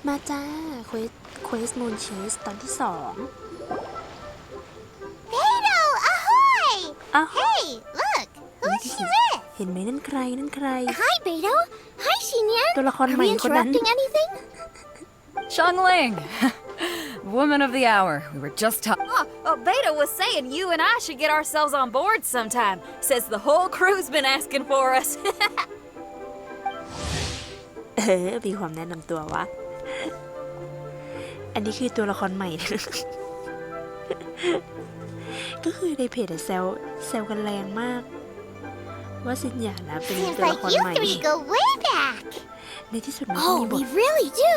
มาจ้าเควสมูนเชสตอนที่2 Beto, ahoy! อ้าว Hey, look, who's she with? เห็นไหมนั่นใคร Hi, Beto. Hi, Xinyan. ตัวละคร Are ใหม่ we คนนั้น interrupting anything? Xiangling! Woman of the hour. We were just talking. Beto was saying you and I should get ourselves on board sometime. Says the whole crew's been asking for us. มีความแนะนำตัววะ อันนี้คือตัวละครใหม่ ก็คือในเพจแซวกันแรงมาก ว่าซินหยานะเป็น Seems ตัวละ like คร you ใหม่ three go way back. ในที่สุดมันก็ Oh, มีบ we ท really do.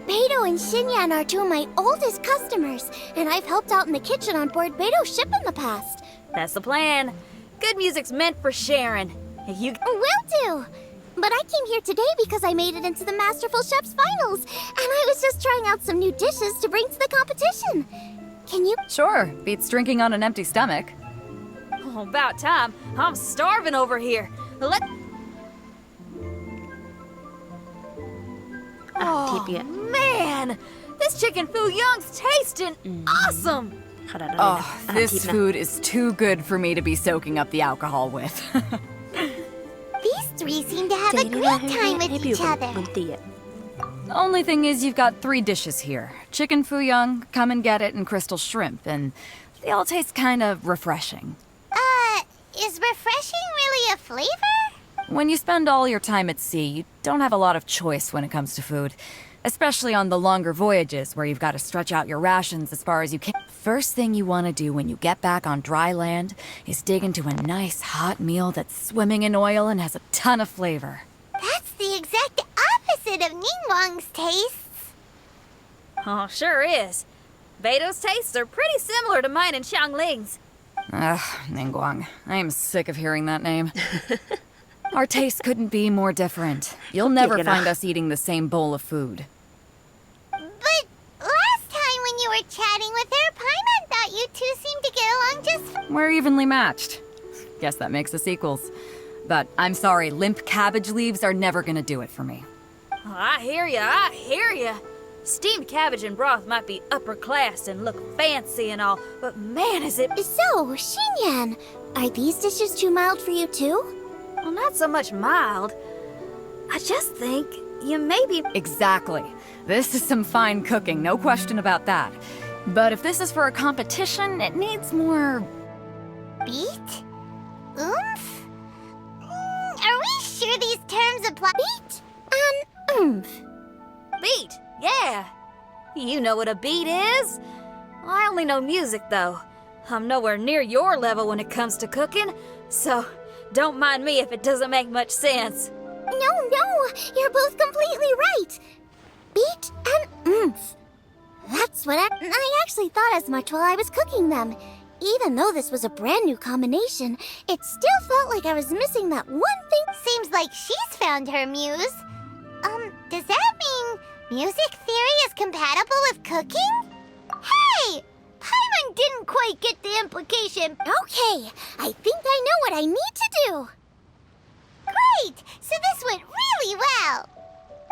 Beto and Xinyan are two of my oldest customers, and I've helped out in the kitchen on board Beto's ship in the past. That's the plan. Good music's meant for sharing. You Will do. But I came here today because I made it into the Masterful Chef's finals, and I was just trying out some new dishes to bring to the competition. Can you? Sure, beats drinking on an empty stomach. Oh, about time. I'm starving over here. Let ทีเปีย man, this chicken fu young's tasting awesome. ขนาดนั้นเลยนะ Oh, อาหารทิพ this ย์นะ food is too good for me to be soaking up the alcohol with. These three seem to have เจ๊ a นี่นะ great time ให้ with ไปอยู่ each กับ other. มนตรีอะ Only thing is, you've got 3 dishes here. Chicken fuyang, come and get it, and crystal shrimp, and they all taste kind of refreshing. Is refreshing really a flavor? When you spend all your time at sea, you don't have a lot of choice when it comes to food. Especially on the longer voyages where you've got to stretch out your rations as far as you can. First thing you want to do when you get back on dry land is dig into a nice hot meal that's swimming in oil and has a ton of flavor. That's the exact opposite of Ningguang's tastes. Oh, sure is. Beto's tastes are pretty similar to mine and Xiangling's. Ugh, Ningguang. I am sick of hearing that name. Our tastes couldn't be more different. You'll never find us eating the same bowl of food. But last time when you were chatting with her, Paimon thought you two seemed to get along just fine. We're evenly matched. Guess that makes us equals. But I'm sorry, limp cabbage leaves are never gonna do it for me. Oh, I hear ya. Steamed cabbage and broth might be upper class and look fancy and all, but man, is it... So, Xinyan, are these dishes too mild for you too? Well, not so much mild. I just think you maybe... Exactly. This is some fine cooking, no question about that. But if this is for a competition, it needs more... Beat? Oomph? Are we sure these terms apply? Beat and oomph. Beat, yeah. You know what a beat is? I only know music, though. I'm nowhere near your level when it comes to cooking, so don't mind me if it doesn't make much sense. No, you're both completely right. Beat and oomph. That's what I actually thought as much while I was cooking them. Even though this was a brand new combination, it still felt like I was missing that one thing. Seems like she's found her muse. Does that mean music theory is compatible with cooking? Hey! Paimon didn't quite get the implication. Okay, I think I know what I need to do. Great! So this went really well.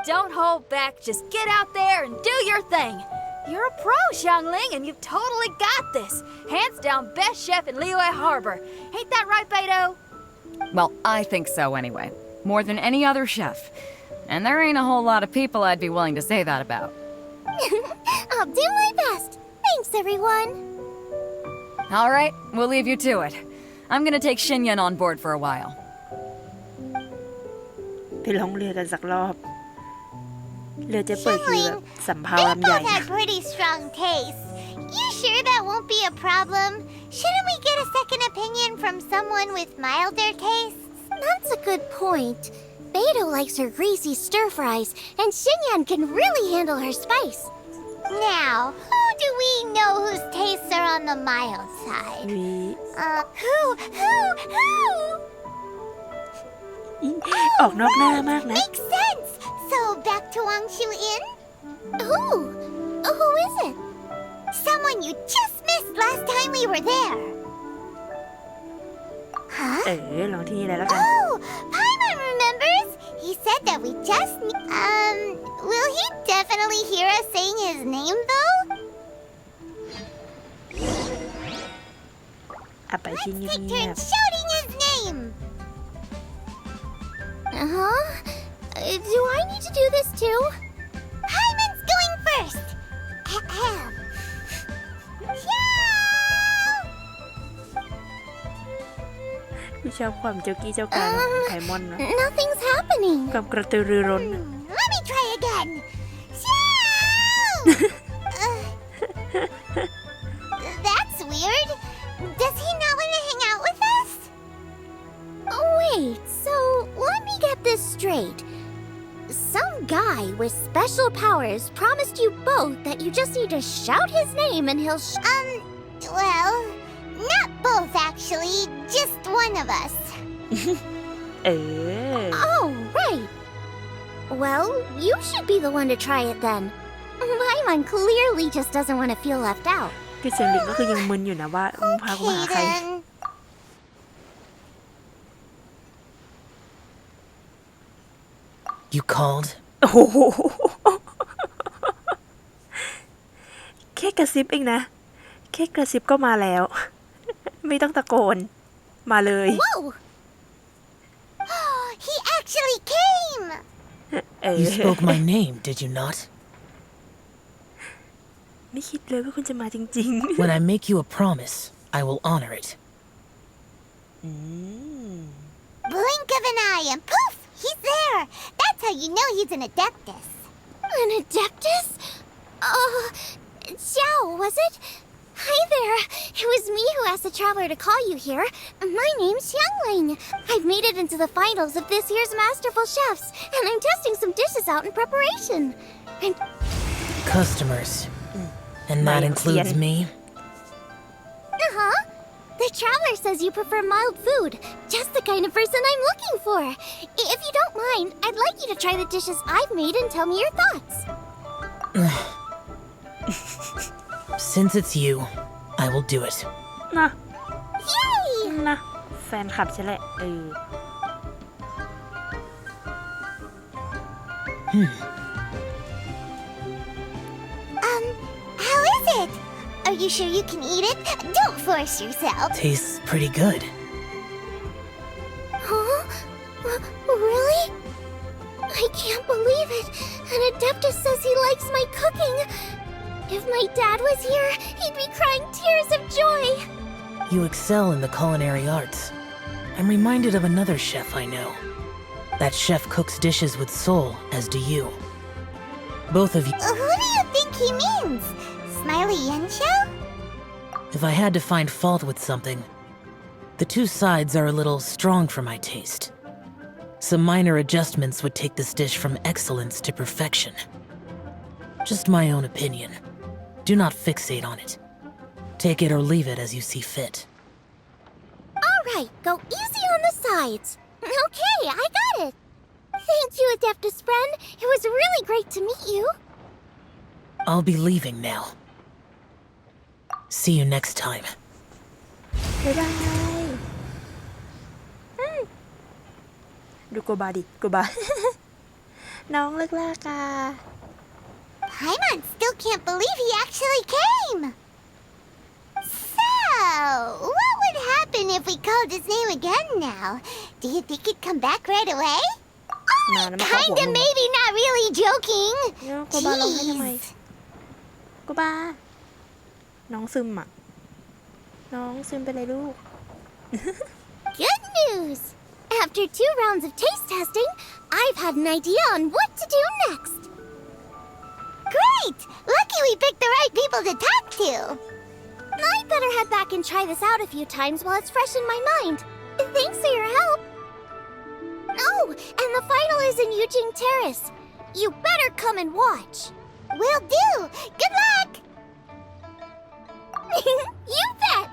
Don't hold back, just get out there and do your thing. You're a pro, Xiangling, and you've totally got this. Hands down best chef in Liyue Harbor. Ain't that right, Beto? Well, I think so anyway. More than any other chef. And there ain't a whole lot of people I'd be willing to say that about. I'll do my best. Thanks, everyone. All right, we'll leave you to it. I'm gonna take Xinyan on board for a while. ไปล่องเรือกันสักรอบ เรือจะเปิดคือแบบสำเภา They ลำใหญ่ both had pretty strong tastes. You sure that won't be a problem? Shouldn't we get a second opinion from someone with milder tastes? That's a good point. Beto likes her greasy stir fries, and Xinyan can really handle her spice. Now, who do we know whose tastes are on the mild side? มี Who? ออกนอกหน้ามากนะ Makes sense. So back to Wang Shu Inn? Who is it? Someone you just missed last time we were there. Huh? ลองที่นี่เลยแล้วกัน Oh, Paimon remembers. He said that we just will he definitely definitely hear us saying his name, though? ไปที่ Let's เงี take ยบ turns shouting his name. Uh-huh. Do I need to do this too? Hyman's going first. Ahem. ๆพี่ชอบความเจ้ากี้เจ้าการของไคมอนนะ Nothing's happening. ความกระตือรือร้นนะ Let me try again. That's weird. Does he not want to hang out with us? Wait, so let me get this straight. Some guy with special powers promised you both that you just need to shout his name and he'll well, not both actually, just one of us. เออ Oh, right. Well, you should be the one to try it then. Paimon clearly just doesn't want to feel left out. คือเสียงลิงก็คือยังมึนอยู่นะว่ามึงพากูมาหาใคร You called? โอ้โหแค่กระซิบเองนะแค่กระซิบก็มาแล้ว ไม่ต้องตะโกนมาเลย Whoa! He actually came! เออ You spoke my name, did you not? ไม่คิดเลยว่าคุณจะมาจริง When I make you a promise, I will honor it. ๆอืม Blink of an eye and poof! He's there! That's how you know he's an Adeptus. An Adeptus? Xiao, was it? Hi there. It was me who asked the traveler to call you here. My name's Xiangling. I've made it into the finals of this year's Masterful Chefs, and I'm testing some dishes out in preparation. And Customers. And that includes me? uh-huh. The traveler says you prefer mild food. Just the kind of person I'm looking for. If you don't mind, I'd like you to try the dishes I've made and tell me your thoughts. Since it's you, I will do it. นะ Yay! นะแฟนคลับใช่แหละเออ How is it? Are you sure you can eat it? Don't force yourself. Tastes pretty good. Huh? Really? I can't believe it. An Adeptus says he likes my cooking. If my dad was here, he'd be crying tears of joy. You excel in the culinary arts. I'm reminded of another chef I know. That chef cooks dishes with soul, as do you. Both of you. Who do you think he means? Smiley Yensho? If I had to find fault with something, the two sides are a little strong for my taste. Some minor adjustments would take this dish from excellence to perfection. Just my own opinion. Do not fixate on it. Take it or leave it as you see fit. All right, go easy on the sides. Okay, I got it. Thank you, Adeptus friend. It was really great to meet you. I'll be leaving now. See you next time. บ๊ายบายดูโกบาดิโกบา น้องเลิกลากา Paimon still can't believe he actually came. So, what would happen if we called his name again now? Do you think he'd come back right away? Nah, naman ako, Kinda, ano. maybe, not really joking. โกบาร้องให้ทำไม Jeez. โกบา น้องซึมอ่ะ น้องซึมไปเลยลูก Good news! After 2 rounds of taste testing, I've had an idea on what to do next. Great! Lucky we picked the right people to talk to. I'd better head back and try this out a few times while it's fresh in my mind. Thanks for your help. Oh, and the final is in Yujing Terrace. You better come and watch. Will do. Good luck. You bet.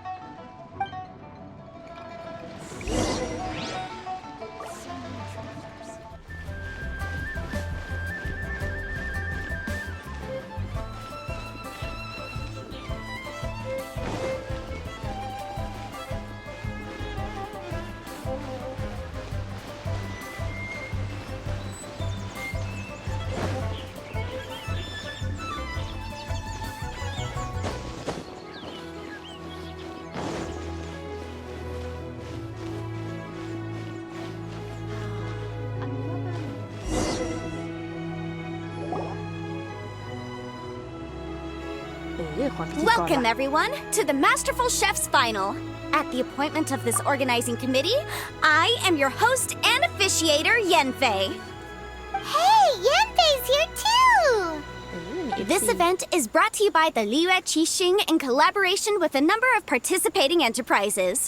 ความพิธีกร Welcome ล่ะ everyone to the Masterful Chef's Final. At the appointment of this organizing committee, I am your host and officiator, Yanfei. Hey, Yanfei's here too! This event is brought to you by the Liyue Qixing in collaboration with a number of participating enterprises.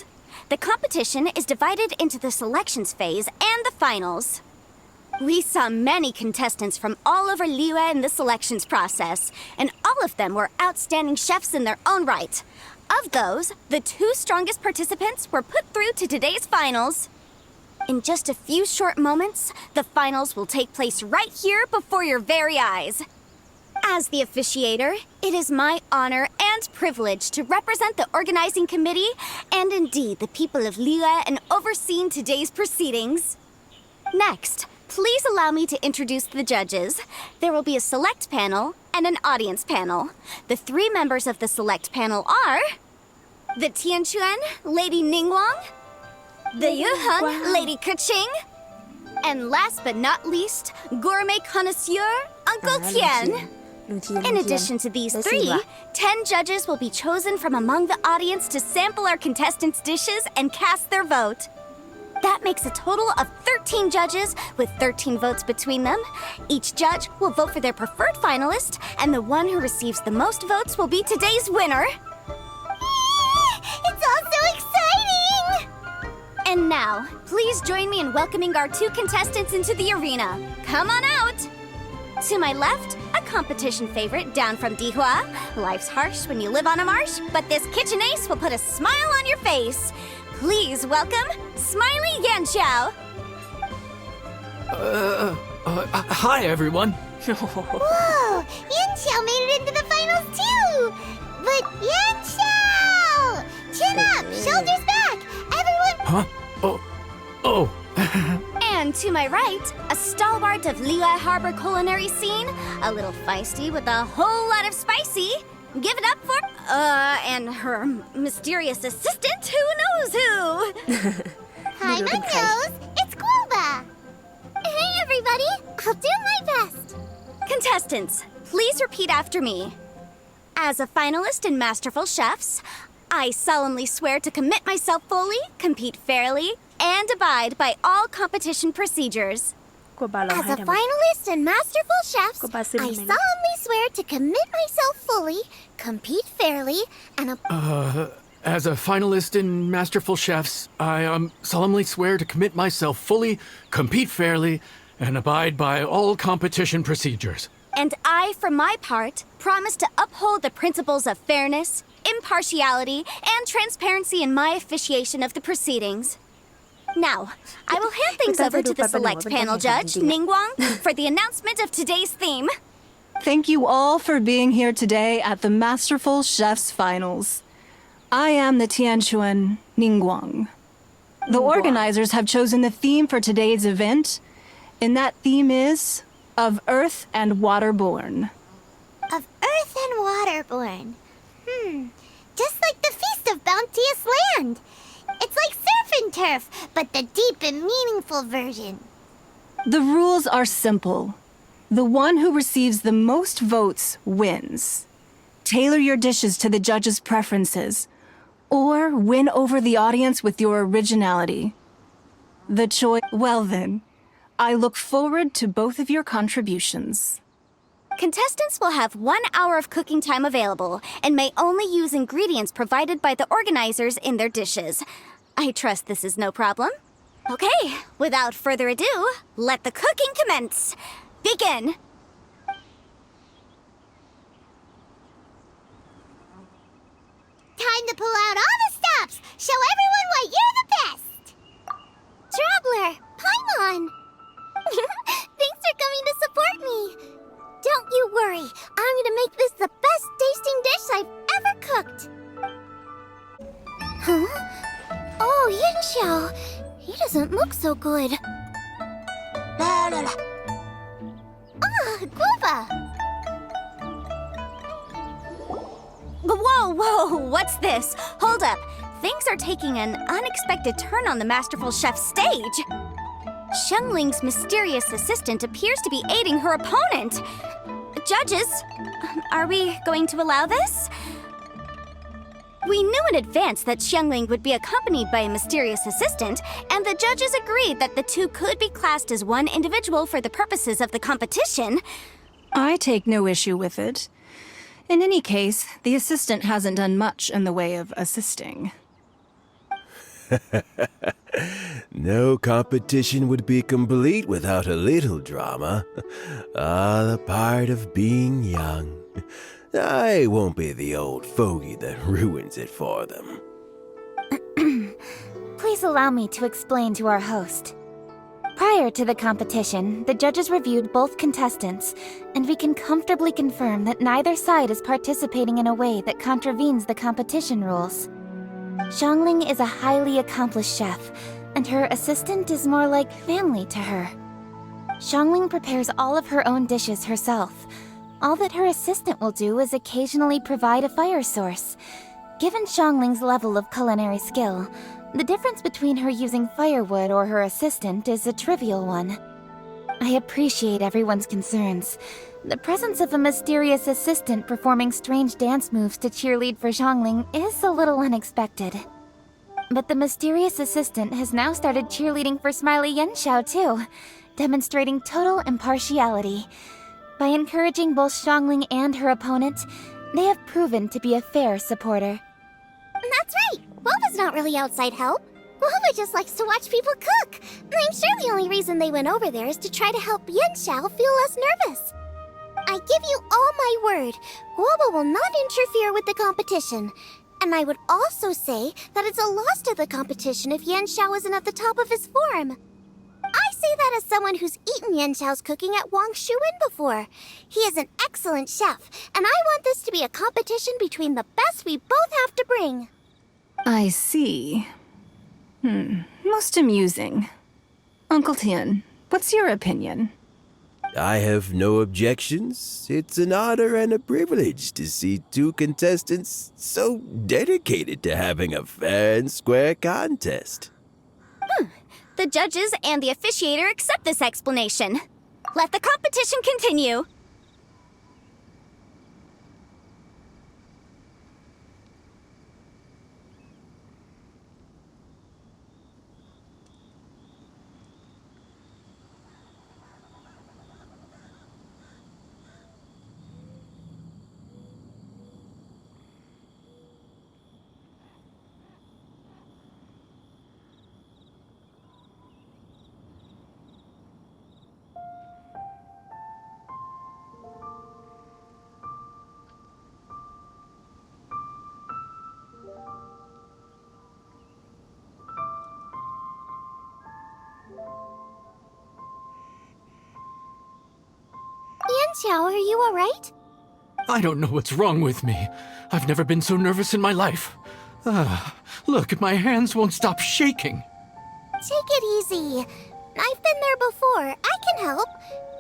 The competition is divided into the selections phase and the finals. We saw many contestants from all over Liyue in the selections process, and all of them were outstanding chefs in their own right. Of those, the 2 strongest participants were put through to today's finals. In just a few short moments, the finals will take place right here before your very eyes. As the officiator, it is my honor and privilege to represent the organizing committee and indeed the people of Liyue in overseeing today's proceedings. Next, please allow me to introduce the judges. There will be a select panel and an audience panel. The 3 members of the select panel are the Tianquan, Lady Ningguang, the Yuheng, Lady Keqing, and last but not least, gourmet connoisseur, Uncle Tian. ลุงเทียน In addition to these ได้สิ 3, ว่ะ 10 judges will be chosen from among the audience to sample our contestants' dishes and cast their vote. That makes a total of 13 judges with 13 votes between them. Each judge will vote for their preferred finalist, and the one who receives the most votes will be today's winner. It's all so exciting! And now, please join me in welcoming our 2 contestants into the arena. Come on out! To my left, a competition favorite down from Dihua. Life's harsh when you live on a marsh, but this kitchen ace will put a smile on your face. Please welcome Smiley Yanxiao. Hi, everyone. Whoa, Yanxiao made it into the finals too! But Yanxiao! Chin up, shoulders back, everyone! Huh? Oh. And to my right, a stalwart of Liyue Harbor culinary scene, a little feisty with a whole lot of spicy. Give it up for, and her mysterious assistant, who knows who? Hi, my nose, it's Guoba. Hey, everybody, I'll do my best. Contestants, please repeat after me. As a finalist in Masterful Chefs, I solemnly swear to commit myself fully, compete fairly, and abide by all competition procedures. กลัวบาร้อง As ไห้ a ทำไม finalist in Masterful Chefs, Go back, sit I in a minute. solemnly swear to commit myself fully, compete fairly, and As a finalist in Masterful Chefs, I solemnly swear to commit myself fully, compete fairly, and abide by all competition procedures. And I, for my part, promise to uphold the principles of fairness, impartiality, and transparency in my officiation of the proceedings. Now, I will hand things over to the select panel judge, Ningguang, for the announcement of today's theme. Thank you all for being here today at the Masterful Chef's Finals. I am the Tianquan Ningguang. The organizers have chosen the theme for today's event, and that theme is of Earth and Waterborn. Of Earth and Waterborn. Just like the Feast of Bounteous Land. It's like surf and turf, but the deep and meaningful version. The rules are simple. The one who receives the most votes wins. Tailor your dishes to the judges' preferences, or win over the audience with your originality. The choice. Well then, I look forward to both of your contributions. Contestants will have 1 hour of cooking time available and may only use ingredients provided by the organizers in their dishes. I trust this is no problem. Okay, without further ado, let the cooking commence. Begin. Time to pull out all the stops. Show everyone why you're the best. Traveler, Paimon. Thanks for coming to support me. Don't you worry. I'm gonna make this the best tasting dish I've ever cooked. Huh? Oh, Yanxiao. He doesn't look so good. Guava. Whoa, what's this? Hold up. Things are taking an unexpected turn on the Masterful Chef stage. Xiangling's mysterious assistant appears to be aiding her opponent. Judges, are we going to allow this? We knew in advance that Xiangling would be accompanied by a mysterious assistant, and the judges agreed that the two could be classed as one individual for the purposes of the competition. I take no issue with it. In any case, the assistant hasn't done much in the way of assisting. No competition would be complete without a little drama. The part of being young. I won't be the old fogey that ruins it for them. Please allow me to explain to our host. Prior to the competition, the judges reviewed both contestants, and we can comfortably confirm that neither side is participating in a way that contravenes the competition rules. Xiangling is a highly accomplished chef, and her assistant is more like family to her. Xiangling prepares all of her own dishes herself. All that her assistant will do is occasionally provide a fire source. Given Xiangling's level of culinary skill, the difference between her using firewood or her assistant is a trivial one. I appreciate everyone's concerns. The presence of a mysterious assistant performing strange dance moves to cheerlead for Xiangling is a little unexpected. But the mysterious assistant has now started cheerleading for Smiley Yenshao too, demonstrating total impartiality. By encouraging both Xiangling and her opponent, they have proven to be a fair supporter. That's right! Guoba's not really outside help. Guoba just likes to watch people cook. I'm sure the only reason they went over there is to try to help Yenshao feel less nervous. I give you all my word, Guoba will not interfere with the competition. And I would also say that it's a loss to the competition if Yenshao isn't at the top of his form. I say that as someone who's eaten Yenshao's cooking at Wang Shuin before. He is an excellent chef, and I want this to be a competition between the best we both have to bring. I see. Most amusing. Uncle Tian, what's your opinion? I have no objections. It's an honor and a privilege to see two contestants so dedicated to having a fair and square contest. The judges and the officiator accept this explanation. Let the competition continue. Yanxiao, are you alright? I don't know what's wrong with me. I've never been so nervous in my life. Look, my hands won't stop shaking. Take it easy. I've been there before. I can help.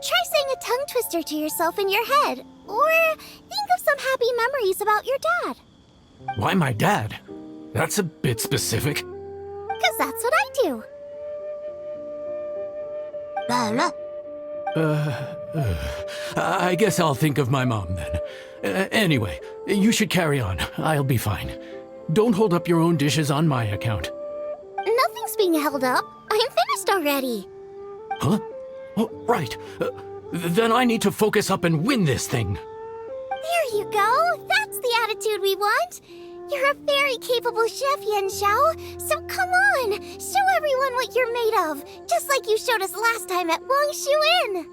Try saying a tongue twister to yourself in your head. Or think of some happy memories about your dad. Why my dad? That's a bit specific. 'Cause that's what I do. I guess I'll think of my mom then. Anyway, you should carry on. I'll be fine. Don't hold up your own dishes on my account. Nothing's being held up. I'm finished already. Huh? Oh, right. Then I need to focus up and win this thing. There you go. That's the attitude we want. You're a very capable chef, Yenshao. So come on, show everyone what you're made of, just like you showed us last time at Wang Shuin.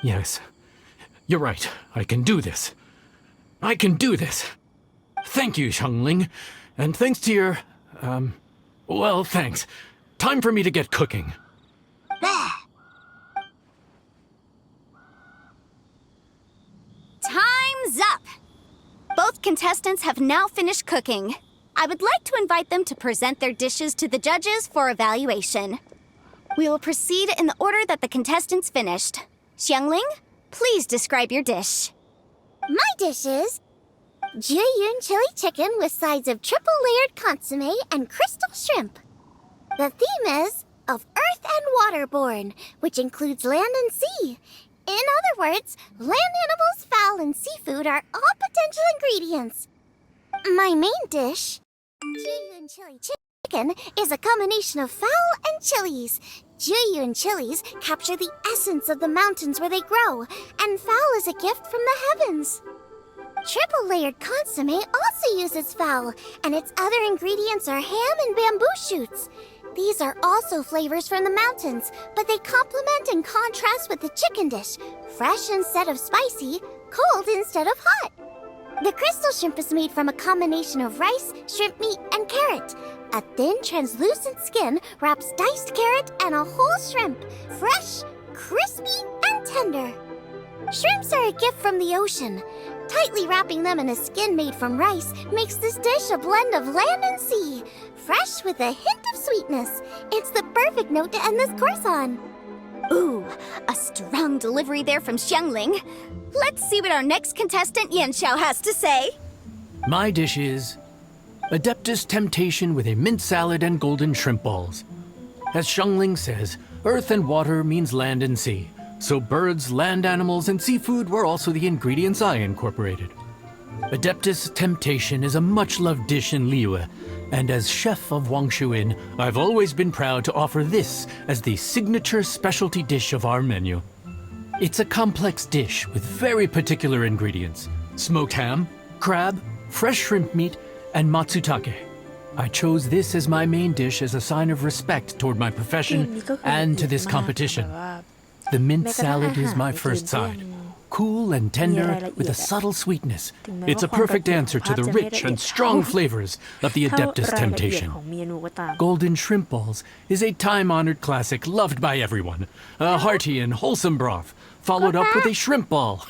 Yes, you're right. I can do this. I can do this. Thank you, Xiangling. And thanks to your, well, thanks. Time for me to get cooking. Time's up! Both contestants have now finished cooking. I would like to invite them to present their dishes to the judges for evaluation. We will proceed in the order that the contestants finished. Xiangling, please describe your dish. My dish is Juyun chili chicken with sides of triple-layered consomme and crystal shrimp. The theme is of earth and waterborne, which includes land and sea. In other words, land animals, food are all potential ingredients. My main dish, Juyun chili chicken, is a combination of fowl and chilies. Juyun chilies capture the essence of the mountains where they grow, and fowl is a gift from the heavens. Triple layered consomme also uses fowl, and its other ingredients are ham and bamboo shoots. These are also flavors from the mountains, but they complement and contrast with the chicken dish, fresh instead of spicy, cold instead of hot. The crystal shrimp is made from a combination of rice, shrimp meat, and carrot. A thin, translucent skin wraps diced carrot and a whole shrimp, fresh, crispy, and tender. Shrimps are a gift from the ocean. Tightly wrapping them in a skin made from rice makes this dish a blend of land and sea, fresh with a hint of sweetness. It's the perfect note to end this course on. Ooh, a strong delivery there from Xiangling. Let's see what our next contestant Yanxiao has to say. My dish is Adeptus Temptation with a mint salad and golden shrimp balls. As Xiangling says, earth and water means land and sea. So birds, land animals, and seafood were also the ingredients I incorporated. Adeptus Temptation is a much-loved dish in Liyue, and as chef of Wangshu Inn, I've always been proud to offer this as the signature specialty dish of our menu. It's a complex dish with very particular ingredients: smoked ham, crab, fresh shrimp meat, and matsutake. I chose this as my main dish as a sign of respect toward my profession and to this competition. The mint salad is my first side, cool and tender with a subtle sweetness. It's a perfect answer to the rich and strong flavors of the Adeptus Temptation. Golden shrimp balls is a time-honored classic loved by everyone. A hearty and wholesome broth, followed up with a shrimp ball.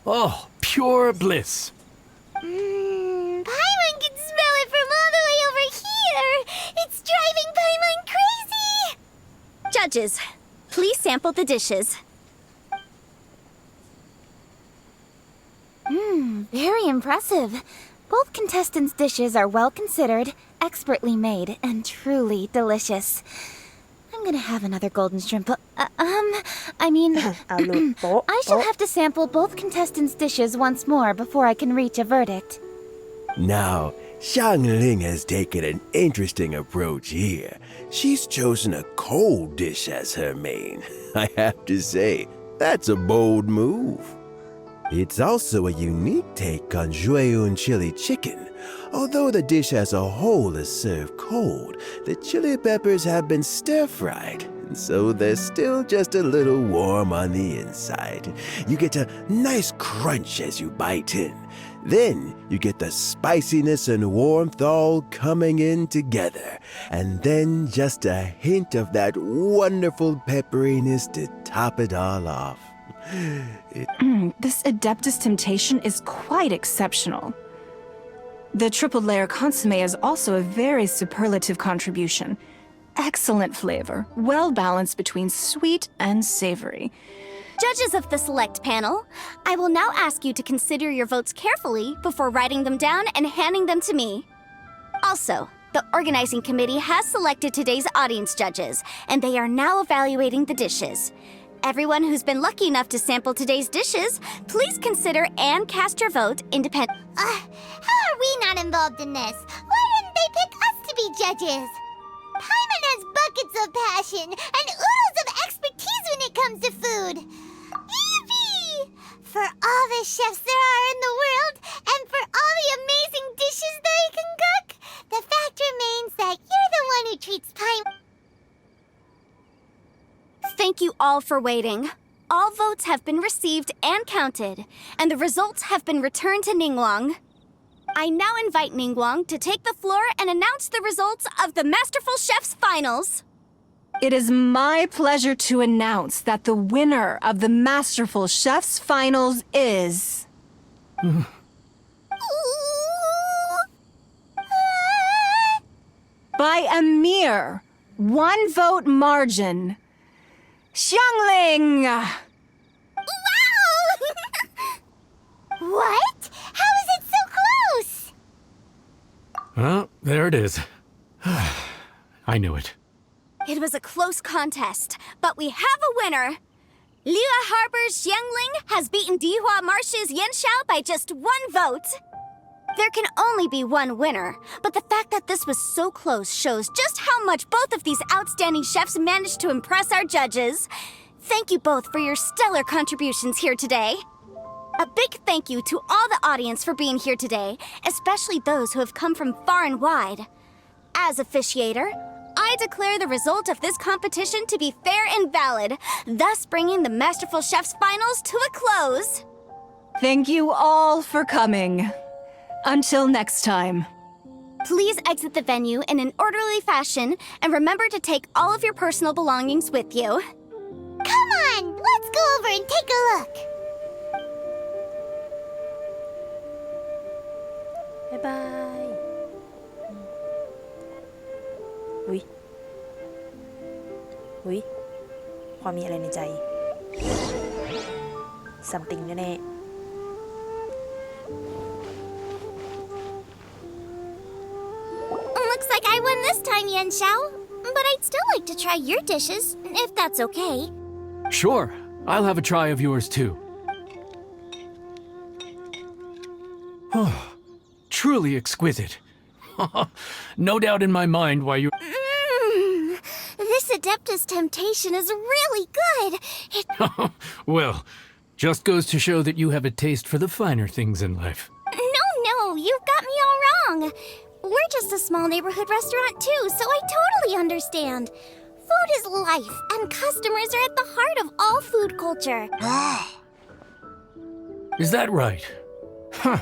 Oh, pure bliss. Paimon can smell it from all the way over here. It's driving Paimon crazy. Judges, please sample the dishes. Very impressive. Both contestants' dishes are well considered, expertly made, and truly delicious. I'm gonna have another golden shrimp. I shall have to sample both contestants' dishes once more before I can reach a verdict. Now, Xiangling has taken an interesting approach here. She's chosen a cold dish as her main. I have to say, that's a bold move. It's also a unique take on Jueyun chili chicken. Although the dish as a whole is served cold, the chili peppers have been stir-fried, and so they're still just a little warm on the inside. You get a nice crunch as you bite in. Then you get the spiciness and warmth all coming in together, and then just a hint of that wonderful pepperiness to top it all off. This Adeptus Temptation is quite exceptional. The triple layer consomme is also a very superlative contribution. Excellent flavor, well balanced between sweet and savory. Judges of the select panel, I will now ask you to consider your votes carefully before writing them down and handing them to me. Also, the organizing committee has selected today's audience judges, and they are now evaluating the dishes. Everyone who's been lucky enough to sample today's dishes, please consider and cast your vote independently. How are we not involved in this? Why didn't they pick us to be judges? Paimon has buckets of passion and oodles of expertise when it comes to food. Yippee! For all the chefs there are in the world, and for all the amazing dishes they can cook, the fact remains that you're the one who treats Paimon. Thank you all for waiting. All votes have been received and counted, and the results have been returned to Ningguang. I now invite Ningguang to take the floor and announce the results of the Masterful Chef's Finals. It is my pleasure to announce that the winner of the Masterful Chef's Finals is... by a mere 1 vote margin, Xiangling! Wow! What? How is it so close? Well, there it is. I knew it. It was a close contest, but we have a winner. Liyue Harbor's Xiangling has beaten Dihua Marsh's Yanxiao by just 1 vote. There can only be one winner, but the fact that this was so close shows just how much both of these outstanding chefs managed to impress our judges. Thank you both for your stellar contributions here today. A big thank you to all the audience for being here today, especially those who have come from far and wide. As officiator, I declare the result of this competition to be fair and valid, thus bringing the Masterful Chefs Finals to a close. Thank you all for coming. Until next time. Please exit the venue in an orderly fashion and remember to take all of your personal belongings with you. Come on, let's go over and take a look. บ๊ายบายอุ๊ยความมีอะไรในใจ something แน่ๆ Looks like I won this time, Yanxiao. But I'd still like to try your dishes, if that's okay. Sure, I'll have a try of yours too. Truly exquisite. No doubt in my mind why you... This Adeptus temptation is really good. Well, just goes to show that you have a taste for the finer things in life. No, you've got me all wrong. We're just a small neighborhood restaurant too, so I totally understand. Food is life, and customers are at the heart of all food culture. Is that right? Huh.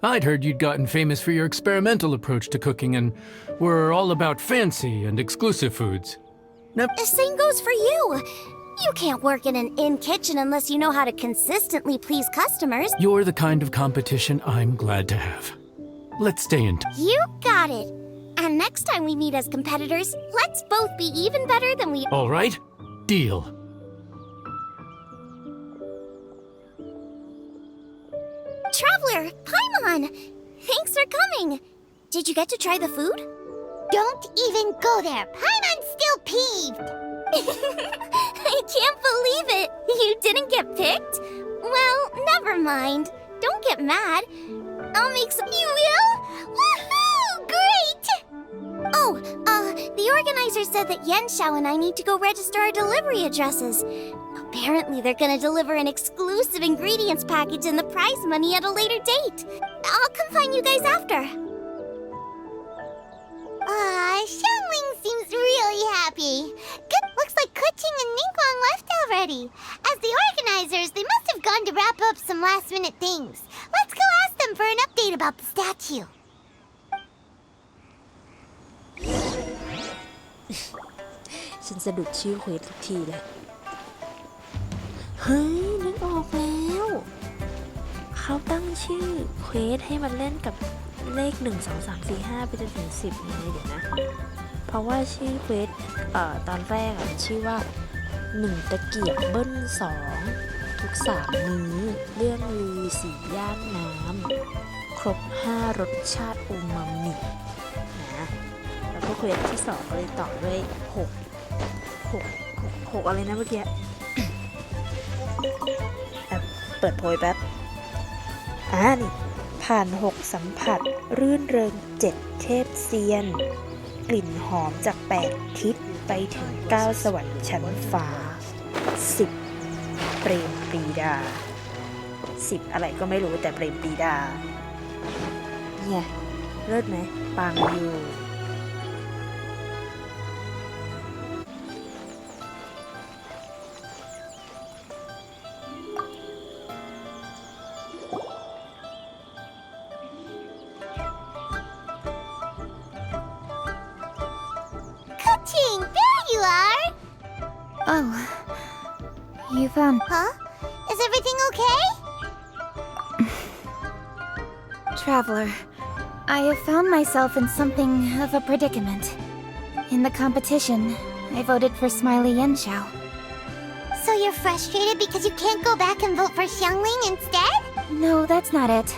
I'd heard you'd gotten famous for your experimental approach to cooking and were all about fancy and exclusive foods. The same goes for you. You can't work in an inn kitchen unless you know how to consistently please customers. You're the kind of competition I'm glad to have. Let's stay in touch. You got it. And next time we meet as competitors, let's both be even better than we... All right? Deal. Traveler, Paimon! Thanks for coming. Did you get to try the food? Don't even go there. Paimon's still peeved. I can't believe it. You didn't get picked? Well, never mind. Don't get mad. I'll make some... You will? Woohoo! Great! Oh, the organizer said that Yanxiao and I need to go register our delivery addresses. Apparently, they're gonna deliver an exclusive ingredients package and the prize money at a later date. I'll come find you guys after. Xiangling seems really happy. Good, looks like Kuching and Ningguang left already. As the organizers, they must have gone to wrap up some last-minute things. Let's go ask them for an update about the statue. ฉันสะดุดชื่อเควสทุกทีเลยเฮ้ยนึกออกแล้วเขาตั้งชื่อเควสให้มันเล่นกับเลข1 2 3 4 5ไปจนถึง10ไงเดี๋ยวนะเพราะว่าชื่อเควสตอนแรกชื่อว่า1ตะเกียบเบิ้ล2ทุก3มื้อเรื่องลือ4ย่านน้ำครบ5รสชาติอูมามินะแล้วก็เควสที่2ก็เลยต่อด้วย6อะไรนะเมื่อกี้ เปิดโพยแป๊บนี่ผ่าน6สัมผัสรื่นเริง7เทพเซียนกลิ่นหอมจาก8ทิศไปถึง9สวรรค์ชั้นฟ้า10เปรมปรีดา10อะไรก็ไม่รู้แต่เปรมปรีดาเนี่ยเลิศไหมปังอยู่There you are! Oh, you found... Huh? Is everything okay? Traveler, I have found myself in something of a predicament. In the competition, I voted for Smiley Yanxiao. So you're frustrated because you can't go back and vote for Xiangling instead? No, that's not it.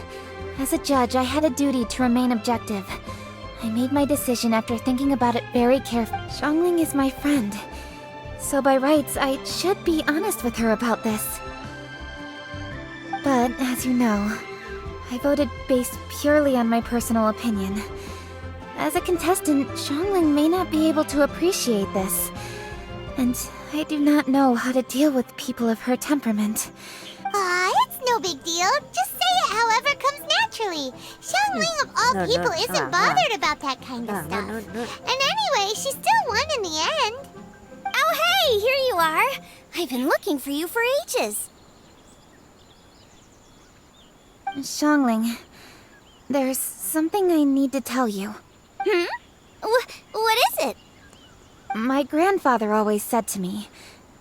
As a judge, I had a duty to remain objective. I made my decision after thinking about it very carefully. Xiangling is my friend. So by rights, I should be honest with her about this. But, as you know, I voted based purely on my personal opinion. As a contestant, Xiangling may not be able to appreciate this. And I do not know how to deal with people of her temperament. It's no big deal. Just say it however comes naturally. Xiangling of all people isn't bothered about that kind of stuff. And anyway, she still won in the end. Oh, hey, here you are. I've been looking for you for ages. Xiangling, there's something I need to tell you. What is it? My grandfather always said to me,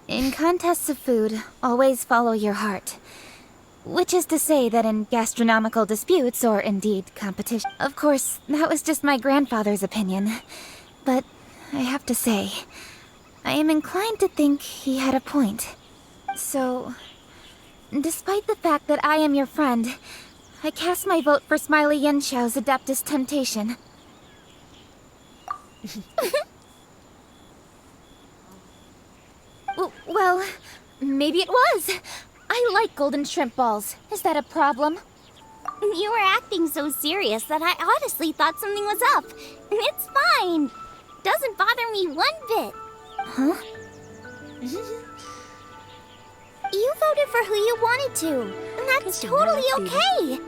in contests of food, always follow your heart. Which is to say that in gastronomical disputes, or indeed competition... Of course, that was just my grandfather's opinion. But I have to say, I am inclined to think he had a point. So, despite the fact that I am your friend, I cast my vote for Smiley Yenxiao's Adeptus Temptation. Well, maybe it was. I like golden shrimp balls. Is that a problem? You were acting so serious that I honestly thought something was up. It's fine. Doesn't bother me one bit. Huh? You voted for who you wanted to, and that's totally okay.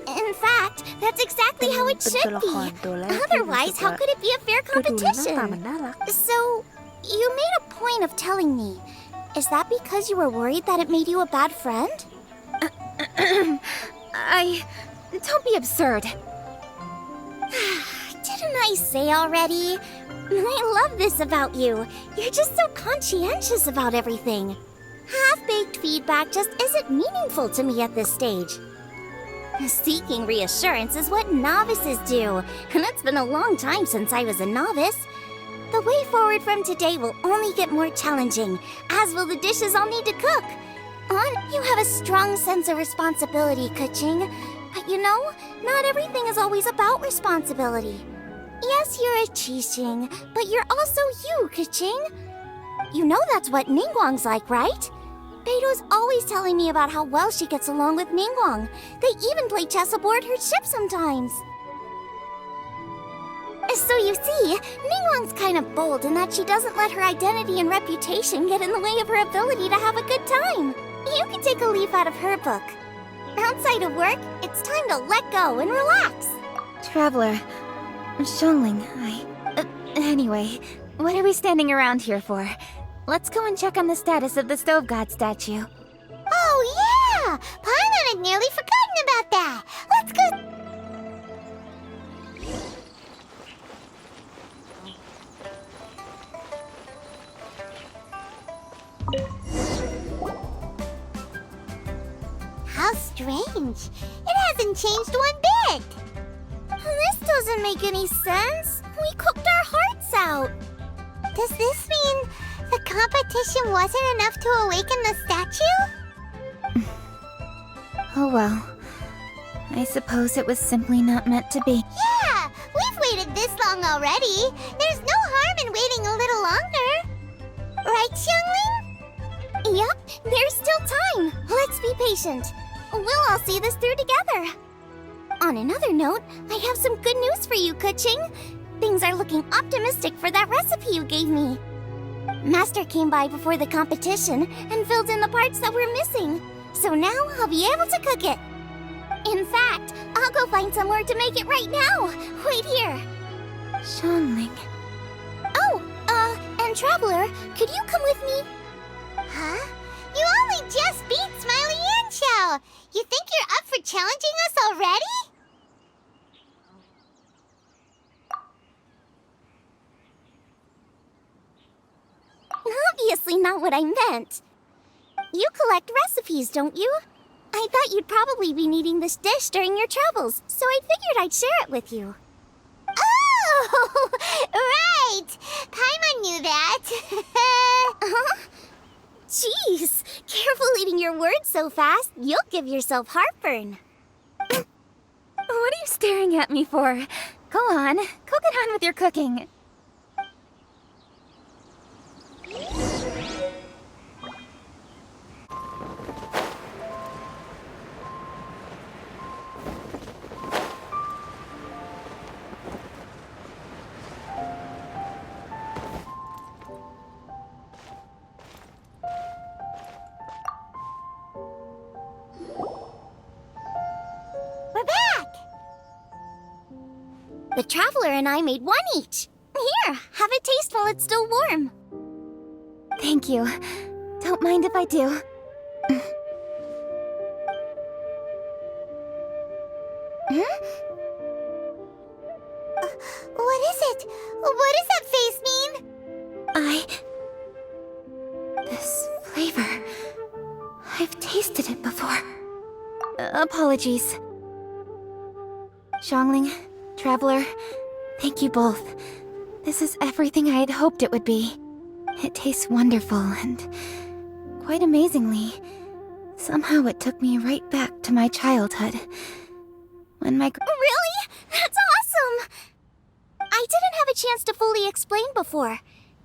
In fact, that's exactly how it should be. Otherwise, how could it be a fair competition? So, you made a point of telling me. Is that because you were worried that it made you a bad friend? Don't be absurd. Didn't I say already? I love this about you. You're just so conscientious about everything. Half-baked feedback just isn't meaningful to me at this stage. Seeking reassurance is what novices do, and it's been a long time since I was a novice. The way forward from today will only get more challenging, as will the dishes I'll need to cook. You have a strong sense of responsibility, Keqing. But you know, not everything is always about responsibility. Yes, you're a Qixing, but you're also you, Keqing. You know that's what Ningguang's like, right? Beido's always telling me about how well she gets along with Ningguang. They even play chess aboard her ship sometimes. So you see, Ningguang's kind of bold in that she doesn't let her identity and reputation get in the way of her ability to have a good time. You can take a leaf out of her book. Outside of work, it's time to let go and relax. Traveler, Xiangling, anyway, what are we standing around here for? Let's go and check on the status of the Stove God statue. Oh, yeah! Paimon had nearly forgotten about that. Let's go... How strange. It hasn't changed one bit. This doesn't make any sense. We cooked our hearts out. Does this mean the competition wasn't enough to awaken the statue? Oh well. I suppose it was simply not meant to be. Yeah, we've waited this long already. There's no harm in waiting a little longer. Right, Xiangling? Yep, there's still time. Let's be patient. We'll all see this through together. On another note, I have some good news for you, Keqing. Things are looking optimistic for that recipe you gave me. Master came by before the competition and filled in the parts that were missing. So now I'll be able to cook it. In fact, I'll go find somewhere to make it right now. Wait here. Xiangling. Oh, and Traveler, could you come with me? Huh? You only just beat Smiley Yanxiao. You think you're up for challenging us already? Obviously not what I meant. You collect recipes, don't you? I thought you'd probably be needing this dish during your travels, so I figured I'd share it with you. Oh, right. Paimon knew that. Jeez, careful eating your words so fast. You'll give yourself heartburn. What are you staring at me for? Go on, go get on with your cooking. The traveler and I made one each. Here, have a taste while it's still warm. Thank you. Don't mind if I do. What is it? What does that face mean? This flavor. I've tasted it before. Apologies. Xiangling, Traveler, thank you both. This is everything I had hoped it would be. It tastes wonderful and, quite amazingly, somehow it took me right back to my childhood. When my Really? That's awesome! I didn't have a chance to fully explain before.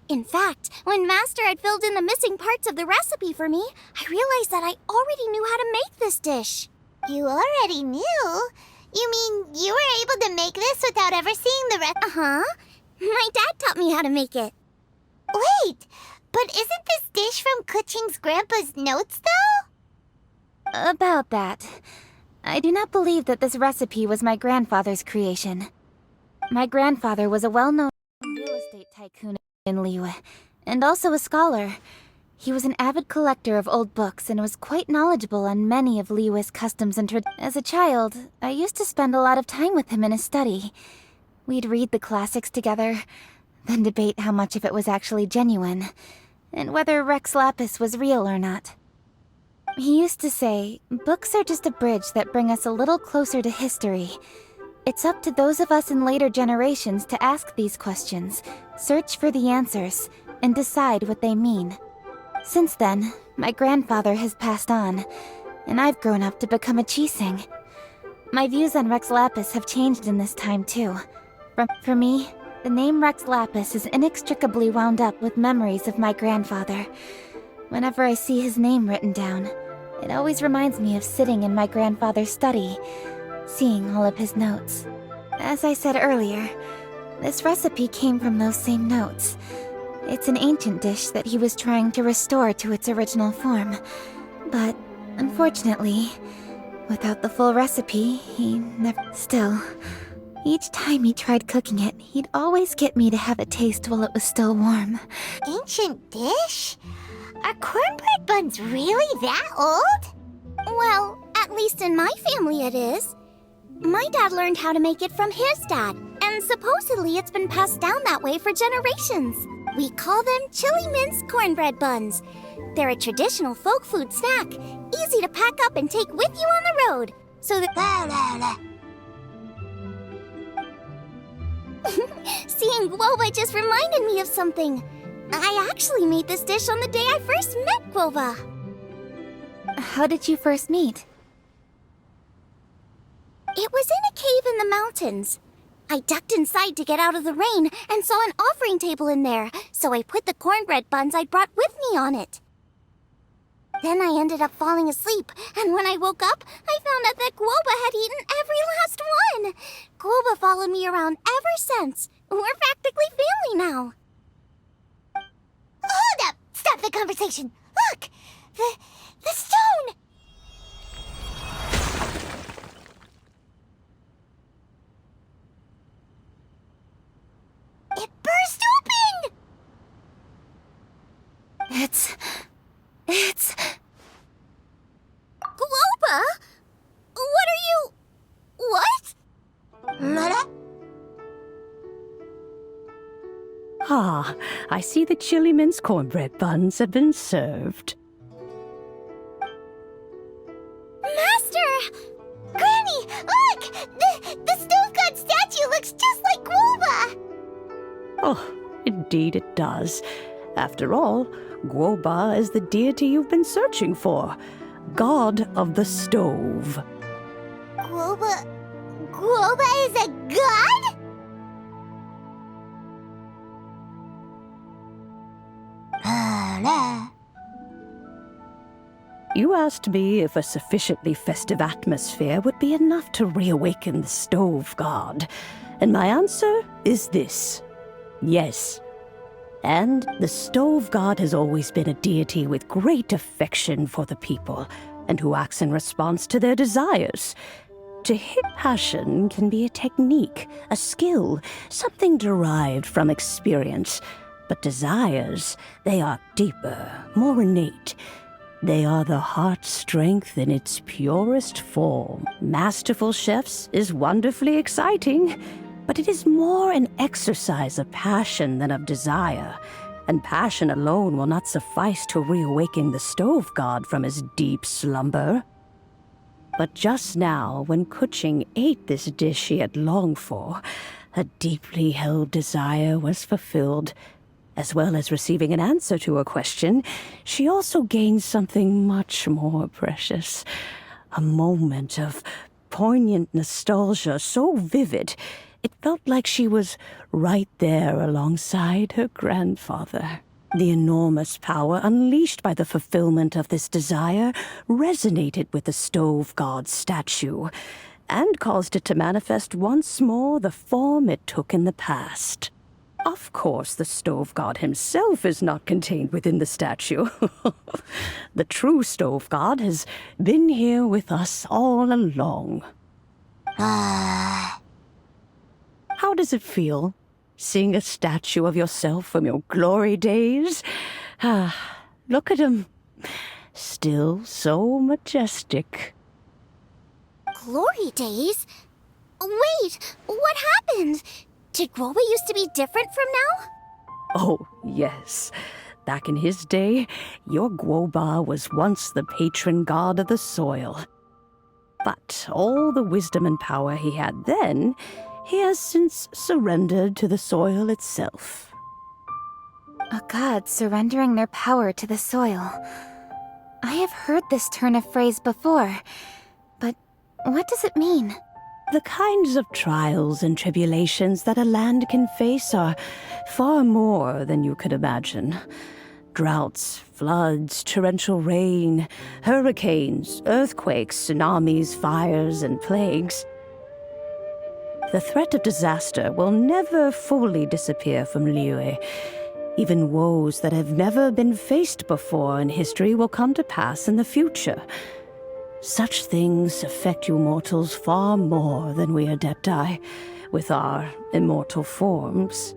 In fact, when Master had filled in the missing parts of the recipe for me, I realized that I already knew how to make this dish. You already knew? You mean you were able to make this without ever seeing the recipe? Uh-huh. My dad taught me how to make it. Wait, but isn't this dish from Kuching's grandpa's notes, though? About that, I do not believe that this recipe was my grandfather's creation. My grandfather was a well-known real estate tycoon in Liyue, and also a scholar. He was an avid collector of old books and was quite knowledgeable on many of Liyue's customs and traditions. As a child, I used to spend a lot of time with him in his study. We'd read the classics together, then debate how much of it was actually genuine, and whether Rex Lapis was real or not. He used to say, books are just a bridge that bring us a little closer to history. It's up to those of us in later generations to ask these questions, search for the answers, and decide what they mean. Since then, my grandfather has passed on, and I've grown up to become a Chising. My views on Rex Lapis have changed in this time too. For me, the name Rex Lapis is inextricably wound up with memories of my grandfather. Whenever I see his name written down, it always reminds me of sitting in my grandfather's study, seeing all of his notes. As I said earlier, this recipe came from those same notes. It's an ancient dish that he was trying to restore to its original form. But, unfortunately, without the full recipe, he never... Still, each time he tried cooking it, he'd always get me to have a taste while it was still warm. Ancient dish? Are cornbread buns really that old? Well, at least in my family it is. My dad learned how to make it from his dad, and supposedly it's been passed down that way for generations. We call them chili mince cornbread buns. They're a traditional folk food snack, easy to pack up and take with you on the road. So that... Seeing Guoba just reminded me of something. I actually made this dish on the day I first met Guoba. How did you first meet? It was in a cave in the mountains. I ducked inside to get out of the rain and saw an offering table in there, so I put the cornbread buns I'd brought with me on it. Then I ended up falling asleep, and when I woke up, I found out that Guoba had eaten every last one. Guoba followed me around ever since. We're practically family now. Hold up! Stop the conversation! Look! The stone! It burst open! It's... Guoba? What are you... What? Ah, I see the chili mince cornbread buns have been served. Master! Granny, look! The stove god statue looks just like Guoba! Oh, indeed it does. After all, Guoba is the deity you've been searching for, god of the stove. Guoba is a god? You asked me if a sufficiently festive atmosphere would be enough to reawaken the stove god, and my answer is this. Yes. And the stove god has always been a deity with great affection for the people, and who acts in response to their desires. To hit passion can be a technique, a skill, something derived from experience. But desires, they are deeper, more innate. They are the heart's strength in its purest form. Masterful chefs is wonderfully exciting, but it is more an exercise of passion than of desire. And passion alone will not suffice to reawaken the stove god from his deep slumber. But just now, when Kuching ate this dish she had longed for, a deeply held desire was fulfilled. As well as receiving an answer to her question, she also gained something much more precious. A moment of poignant nostalgia so vivid, it felt like she was right there alongside her grandfather. The enormous power unleashed by the fulfillment of this desire resonated with the stove god's statue and caused it to manifest once more the form it took in the past. Of course, the stove god himself is not contained within the statue. The true stove god has been here with us all along. How does it feel, seeing a statue of yourself from your glory days? Look at him. Still so majestic. Glory days? Wait, what happened? Did Groba used to be different from now? Oh, yes. Back in his day, your Guoba was once the patron god of the soil. But all the wisdom and power he had then, he has since surrendered to the soil itself. A god surrendering their power to the soil. I have heard this turn of phrase before, but what does it mean? The kinds of trials and tribulations that a land can face are far more than you could imagine. Droughts, floods, torrential rain, hurricanes, earthquakes, tsunamis, fires, and plagues. The threat of disaster will never fully disappear from Liyue. Even woes that have never been faced before in history will come to pass in the future. Such things affect you mortals far more than we Adepti, with our immortal forms.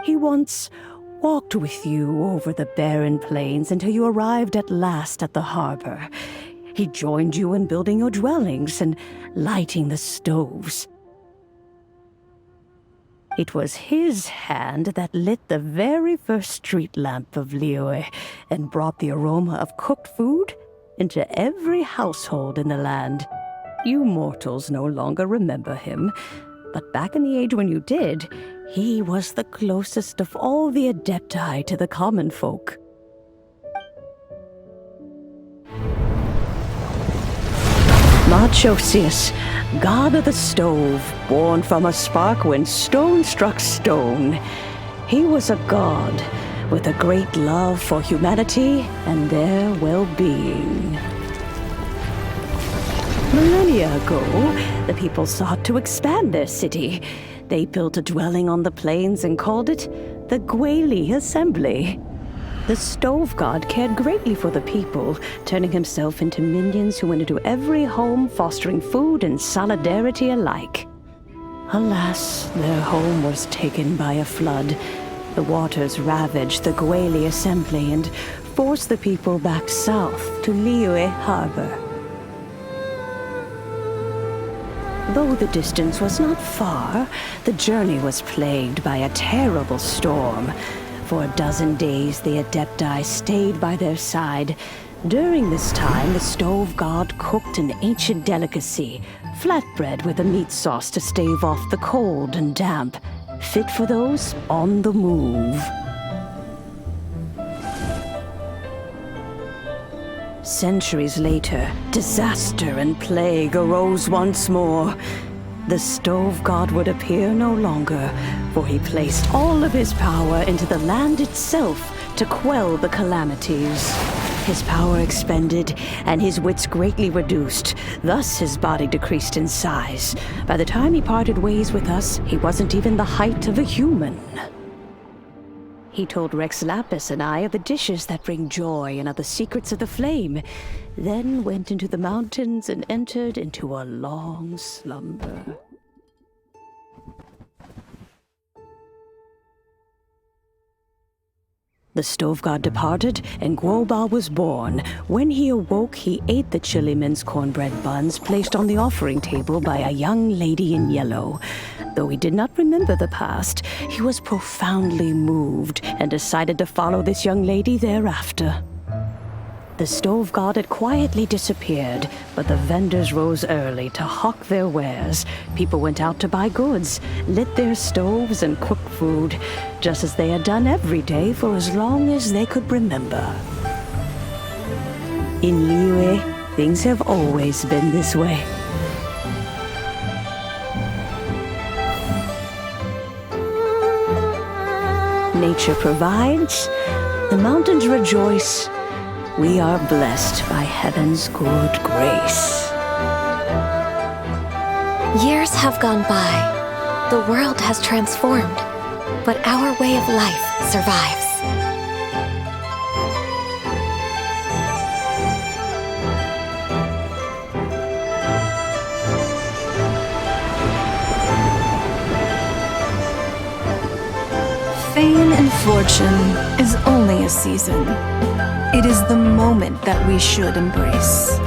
He once walked with you over the barren plains until you arrived at last at the harbor. He joined you in building your dwellings and lighting the stoves. It was his hand that lit the very first street lamp of Liyue and brought the aroma of cooked food into every household in the land. You mortals no longer remember him, but back in the age when you did, he was the closest of all the Adepti to the common folk. Machosius, god of the stove, born from a spark when stone struck stone. He was a god with a great love for humanity and their well-being. Millennia ago, the people sought to expand their city. They built a dwelling on the plains and called it the Guili Assembly. The stove god cared greatly for the people, turning himself into minions who went into every home, fostering food and solidarity alike. Alas, their home was taken by a flood. The waters ravaged the Guili Assembly and forced the people back south to Liyue Harbor. Though the distance was not far, the journey was plagued by a terrible storm. For a dozen days, the Adepti stayed by their side. During this time, the stove god cooked an ancient delicacy, flatbread with a meat sauce to stave off the cold and damp, fit for those on the move. Centuries later, disaster and plague arose once more. The stove god would appear no longer, for he placed all of his power into the land itself to quell the calamities. His power expended, and his wits greatly reduced. Thus his body decreased in size. By the time he parted ways with us, he wasn't even the height of a human. He told Rex Lapis and I of the dishes that bring joy and of the secrets of the flame, then went into the mountains and entered into a long slumber. The stove god departed, and Guoba was born. When he awoke, he ate the chili mince cornbread buns placed on the offering table by a young lady in yellow. Though he did not remember the past, he was profoundly moved and decided to follow this young lady thereafter. The stove god had quietly disappeared, but the vendors rose early to hawk their wares. People went out to buy goods, lit their stoves, and cooked food, just as they had done every day for as long as they could remember. In Liyue, things have always been this way. Nature provides, the mountains rejoice. We are blessed by heaven's good grace. Years have gone by. The world has transformed, but our way of life survives. Fame and fortune is only a season. It is the moment that we should embrace.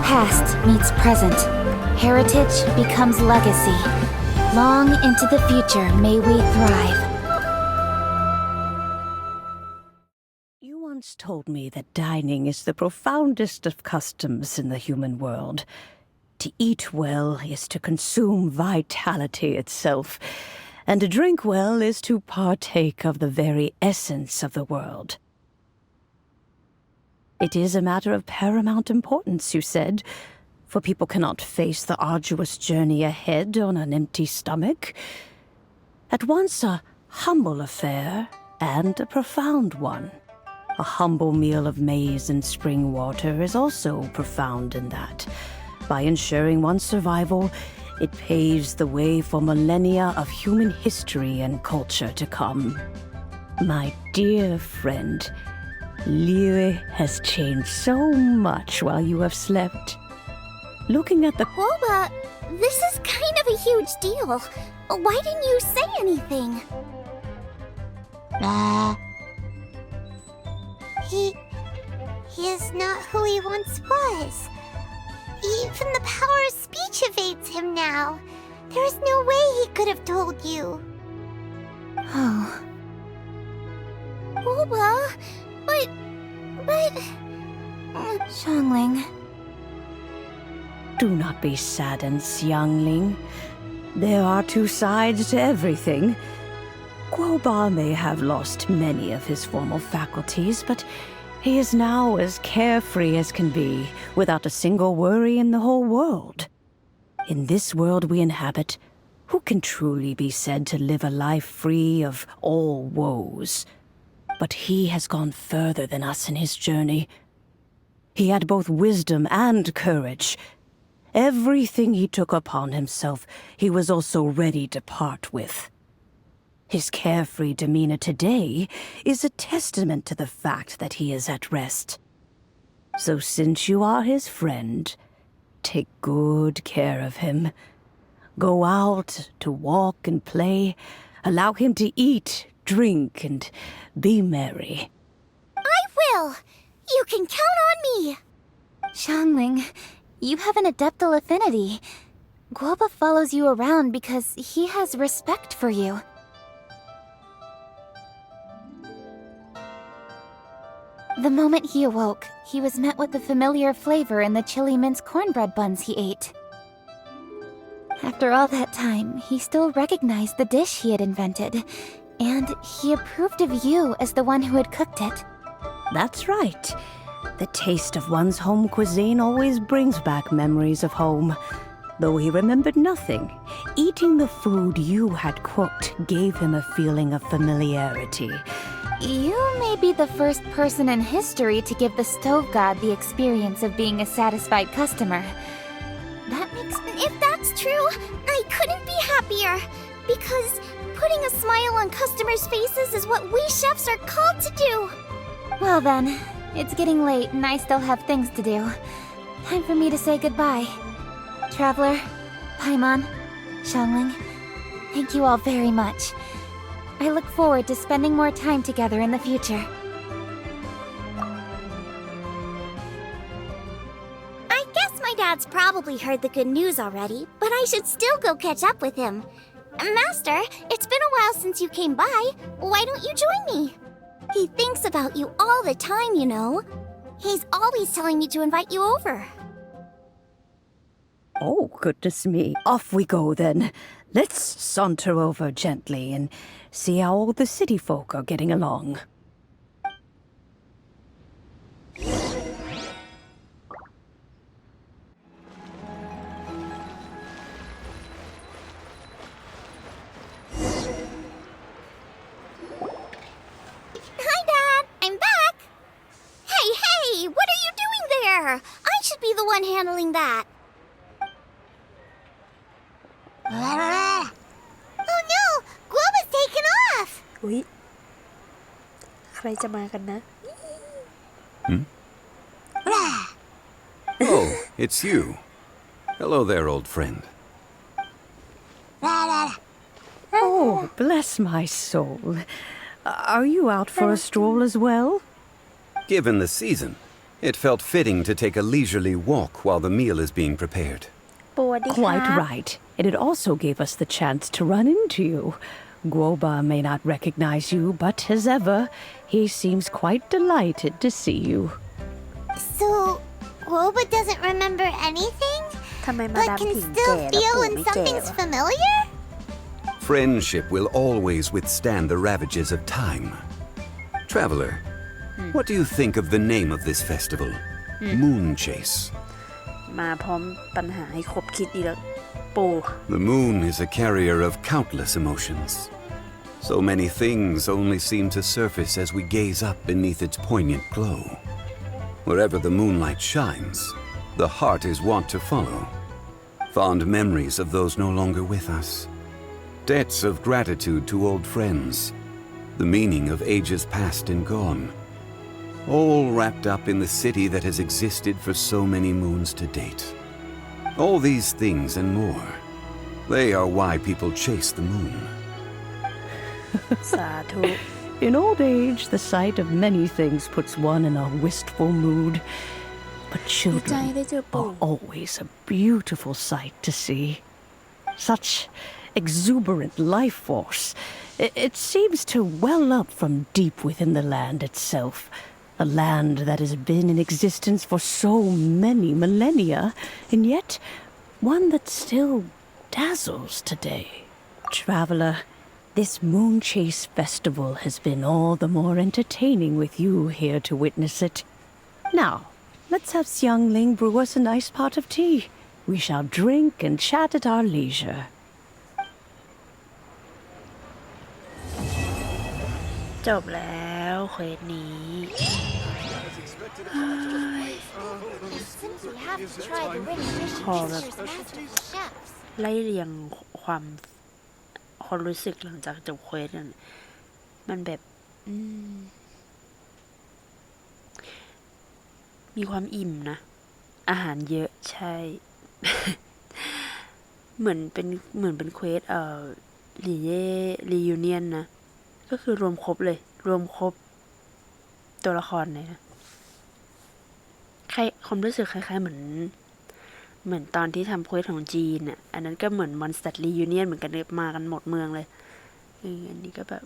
Past meets present. Heritage becomes legacy. Long into the future may we thrive. You once told me that dining is the profoundest of customs in the human world. To eat well is to consume vitality itself, and to drink well is to partake of the very essence of the world. It is a matter of paramount importance, you said, for people cannot face the arduous journey ahead on an empty stomach. At once a humble affair and a profound one. A humble meal of maize and spring water is also profound in that. By ensuring one's survival, it paves the way for millennia of human history and culture to come. My dear friend, Liyue has changed so much while you have slept. Looking at the... Guoba, this is kind of a huge deal. Why didn't you say anything? He is not who he once was. Even the power of speech evades him now. There is no way he could have told you. Oh. Guoba, but... Xiangling. Do not be saddened, Xiangling. There are two sides to everything. Guoba may have lost many of his formal faculties, but he is now as carefree as can be, without a single worry in the whole world. In this world we inhabit, who can truly be said to live a life free of all woes? But he has gone further than us in his journey. He had both wisdom and courage. Everything he took upon himself, he was also ready to part with. His carefree demeanor today is a testament to the fact that he is at rest. So since you are his friend, take good care of him. Go out to walk and play. Allow him to eat, drink, and be merry. I will! You can count on me! Xiangling, you have an adeptal affinity. Guoba follows you around because he has respect for you. The moment he awoke, he was met with the familiar flavor in the chili mince cornbread buns he ate. After all that time, he still recognized the dish he had invented, and he approved of you as the one who had cooked it. That's right. The taste of one's home cuisine always brings back memories of home. Though he remembered nothing, eating the food you had cooked gave him a feeling of familiarity. You may be the first person in history to give the stove god the experience of being a satisfied customer. That If that's true, I couldn't be happier. Because putting a smile on customers' faces is what we chefs are called to do. Well then, it's getting late and I still have things to do. Time for me to say goodbye. Traveler, Paimon, Xiangling, thank you all very much. I look forward to spending more time together in the future. I guess my dad's probably heard the good news already, but I should still go catch up with him. Master, it's been a while since you came by. Why don't you join me? He thinks about you all the time, you know. He's always telling me to invite you over. Oh, goodness me. Off we go then. Let's saunter over gently and see how all the city folk are getting along. Hi, Dad. I'm back. Hey, what are you doing there? I should be the one handling that. Oh no! Guo was taken off! อุ๊ยใครจะมากันนะ Oh, it's you. Hello there, old friend. Oh, bless my soul. Are you out for a stroll as well? Given the season, it felt fitting to take a leisurely walk while the meal is being prepared. ปวดดิคะ Quite right. And it also gave us the chance to run into you. Guoba may not recognize you, but as ever, he seems quite delighted to see you. So, Guoba doesn't remember anything? ทำไมมา But ดาม can ผิง still แก่แล้ว feel ปู่ when ไม่แก่ something's วะ familiar? Friendship will always withstand the ravages of time. Traveler, what do you think of the name of this festival? Moon Chase. มาพร้อมปัญหาให้ครบคิดอีกแล้วปู่ The moon is a carrier of countless emotions. So many things only seem to surface as we gaze up beneath its poignant glow. Wherever the moonlight shines, the heart is wont to follow. Fond memories of those no longer with us. Debts of gratitude to old friends. The meaning of ages past and gone. All wrapped up in the city that has existed for so many moons to date. All these things and more. They are why people chase the moon. สาธุ In old age, the sight of many things puts one in a wistful mood. But ดีใจ children ได้เจอปู่ are always a beautiful sight to see. Such exuberant life force. It seems to well up from deep within the land itself. A land that has been in existence for so many millennia, and yet one that still dazzles today. Traveler, this Moon Chase Festival has been all the more entertaining with you here to witness it. Now, let's have Xiangling brew us a nice pot of tea. We shall drink and chat at our leisure. จบแล้วเควสนี้ Since we have to try the rich fish and Oh, Master's master's chefs. ไล่เรียงความรู้สึกหลังจากจบเควสนั่นมันแบบมีความอิ่มนะ อาหารเยอะใช่ เหมือนเป็นเควสรียูเนียนนะ ก็คือรวมครบเลย รวมครบตัวละครเลยนะความรู้สึกคล้ายๆเหมือนตอนที่ทำเควสของจีนอ่ะ อันนั้นก็เหมือนมอนสเตอร์รียูเนียนเหมือนกันเลยมากันหมดเมืองเลยอันนี้ก็แบบ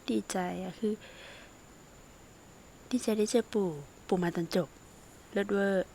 ดีใจอะคือดีใจได้เจอปู่มาตอนจบเลิศเวอร์